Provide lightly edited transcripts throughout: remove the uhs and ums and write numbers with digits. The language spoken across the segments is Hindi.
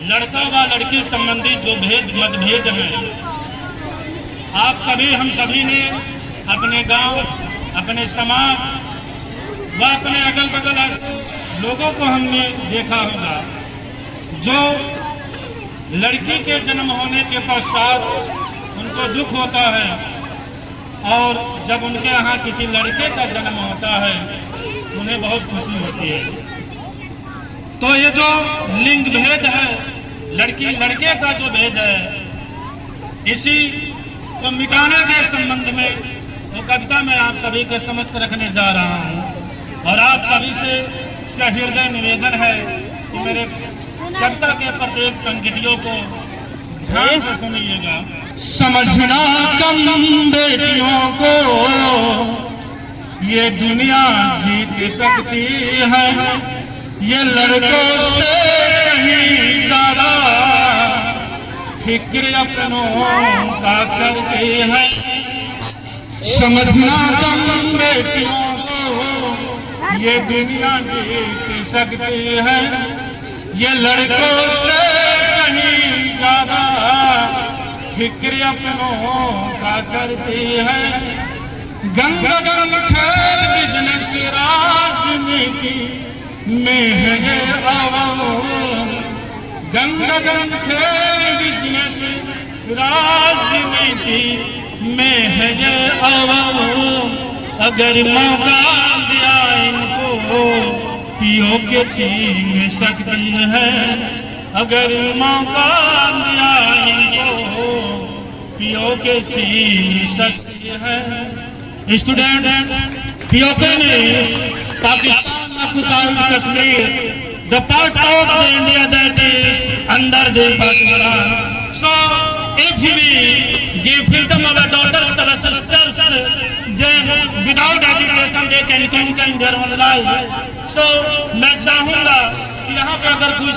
लड़का व लड़की संबंधी जो मतभेद हैं, आप सभी हम सभी ने अपने गांव, अपने समाज व अपने अगल बगल लोगों को हमने देखा होगा, जो लड़की के जन्म होने के पश्चात उनको दुख होता है और जब उनके यहाँ किसी लड़के का जन्म होता है उन्हें बहुत खुशी होती है। तो ये जो लिंग भेद है, लड़की लड़के का जो भेद है, इसी को मिटाने के संबंध में वो कविता मैं आप सभी के समक्ष रखने जा रहा हूँ। और आप सभी से सहृदय निवेदन है कि मेरे कविता के प्रत्येक पंक्तियों को ध्यान से सुनिएगा। समझना कम बेटियों को ये दुनिया जीत सकती है, ये लड़कों से कहीं ज्यादा फिक्र अपनों का करती है। समझना कम बेटियों को ये दुनिया जीत सकती है, ये लड़कों से कहीं ज्यादा फिक्र अपनों का करती है। गंगा गंग खेल बिजनेस राजनीति में है ये आवाम, गंगा गंग खेल बिजनेस राजनीति में है ये आवाम। अगर मौका दिया इनको पियो के छीन सकती है, अगर मौका दिया इनको पियो के छीन सकती है। Student, PoK Pakistan occupied Kashmir, the part of the India that is under the Pakistan. So, if we give freedom of our daughters, our sisters, then without education they can conquer their own life. So, मैं चाहूँगा कि यहाँ पे अगर कुछ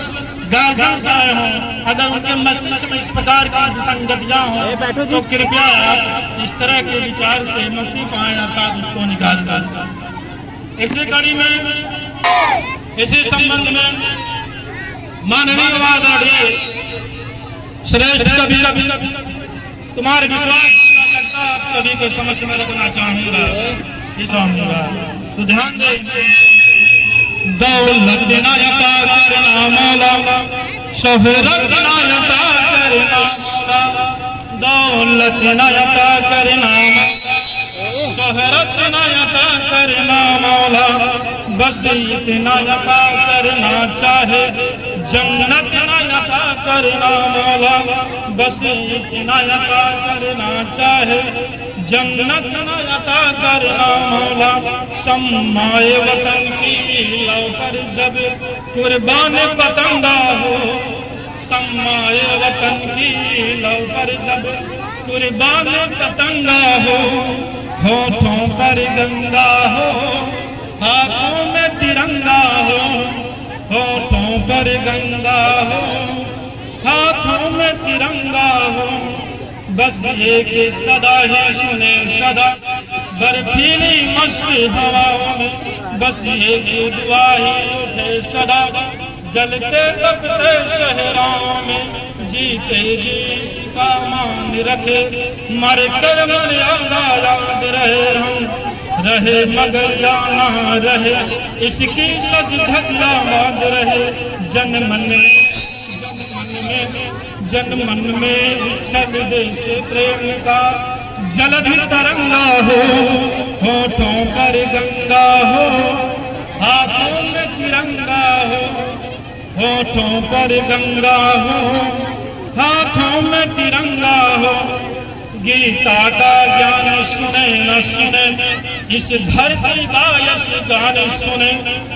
गार्जियंस आए हों, अगर उनके मस्तिष्क में इस प्रकार की विसंगतियाँ हों, तो कृपया आप इस तरह के विचार से मुक्ति पाएं, अर्थात उसको निकाल दें। इसी कड़ी में, इसी संबंध में माननीय आदरणीय श्रेष्ठ कवि तुम्हारे विश्वास का आप सभी के समक्ष में रखना चाहूँगा। तो ध्यान दें। दौलत नायता करना मौला, शोहरत नायता करना मौला, दौलत नायता करना मौला, शोहरत नायता करना मौला, बस इतना अता करना चाहे जन्नत नायता करना मौला, बस इतना अता करना चाहे जन्नत नायता करना मौला। सम्माए वतन की लौ पर जब कुर्बान पतंगा हो, सम्माए वतन की लौ पर जब कुर्बान पतंगा हो, होठों पर गंगा हो, हाथों में तिरंगा हो, होठों पर गंगा हो, हाथों में तिरंगा हो, बस ये कि सदा ही सुने सदा बर्फीली मस्त हवाओं में, बस ये कि दुआ ही उठे सदा जलते तपते शहरों में। जीते जी इसका मान रखे, मर कर मर्यादा याद रहे हम, रहे मगर या ना रहे इसकी सज धज याद रहे। जन मन में उछल देश प्रेम का जलधि तरंगा हो, होठों पर गंगा हो, हाथों में तिरंगा हो, होठों पर गंगा हो, हाथों में तिरंगा हो। गीता का ज्ञान सुने न सुने, इस धरती का यश गान सुने,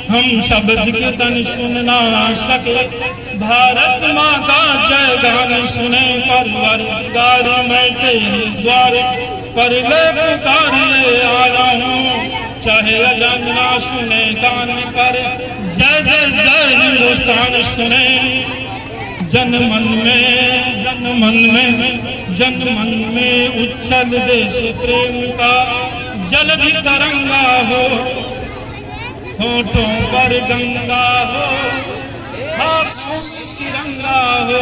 हम शब्द कीर्तन सुन ना सके, भारत माँ का जय गान सुने। परवरदिगार मैं तेरे द्वार पर ले पुकारिए आया हूँ, चाहे अजान ना सुने कान पर, जय जय जय हिंदुस्तान सुने। जन मन में उच्छल देश प्रेम का जलधि तरंगा हो, होठों पर गंगा हो, हाथों में तिरंगा हो,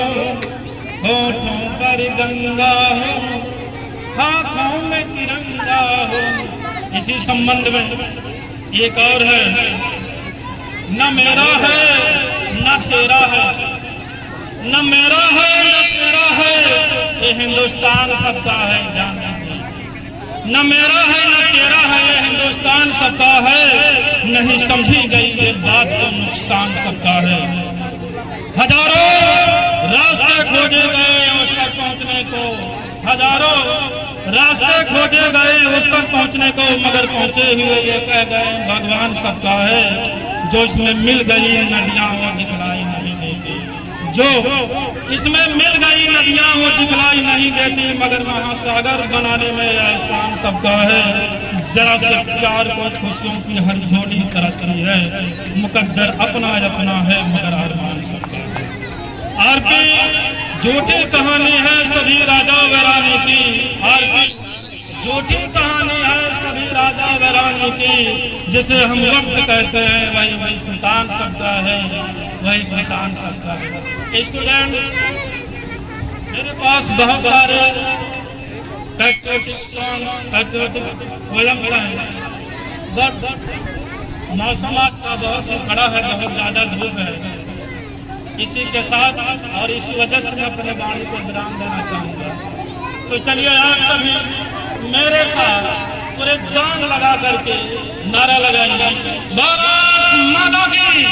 होठों पर गंगा हो, हाथों में तिरंगा हो। इसी संबंध में एक और है, न मेरा है न तेरा है, न मेरा है न तेरा है, ये हिंदुस्तान सबका है जान लीजिए। न मेरा है न तेरा है, ये हिंदुस्तान सबका है, नहीं समझी गई ये बात तो नुकसान सबका है। हजारों रास्ते खोजे गए उस तक पहुंचने को, हजारों रास्ते खोजे गए उस तक पहुंचने को, मगर पहुंचे हुए ये कह गए भगवान सबका है। जो इसमें मिल गई नदियां वो दिखलाई नहीं देती, जो इसमें मिल गई नदियां वो दिखलाई नहीं देती, मगर महासागर बनाने में एहसान सबका है। जरा से प्यार को खुशियों की हर झोली तरसती है, मुकद्दर अपना अपना है मगर अरमान सबका है। आरपी झूठी कहानी है सभी राजा वैरानी की, आरपी झूठी कहानी है सभी राजा वैरानी की। जिसे हम वक्त कहते हैं वही वही सुल्तान सबका है, वही सुल्तान सबका है। स्टूडेंट, मेरे पास बहुत सारे पैट्रियोटिक पोएम्स हैं, बट मौसम आज का बहुत ही बड़ा है, बहुत ज्यादा धूप है। इसी के साथ और इसी वजह से मैं अपने वाणी को विराम देना चाहूँगा। तो चलिए आप सभी मेरे साथ पूरे जान लगा करके नारा लगाएंगे, भारत माता की।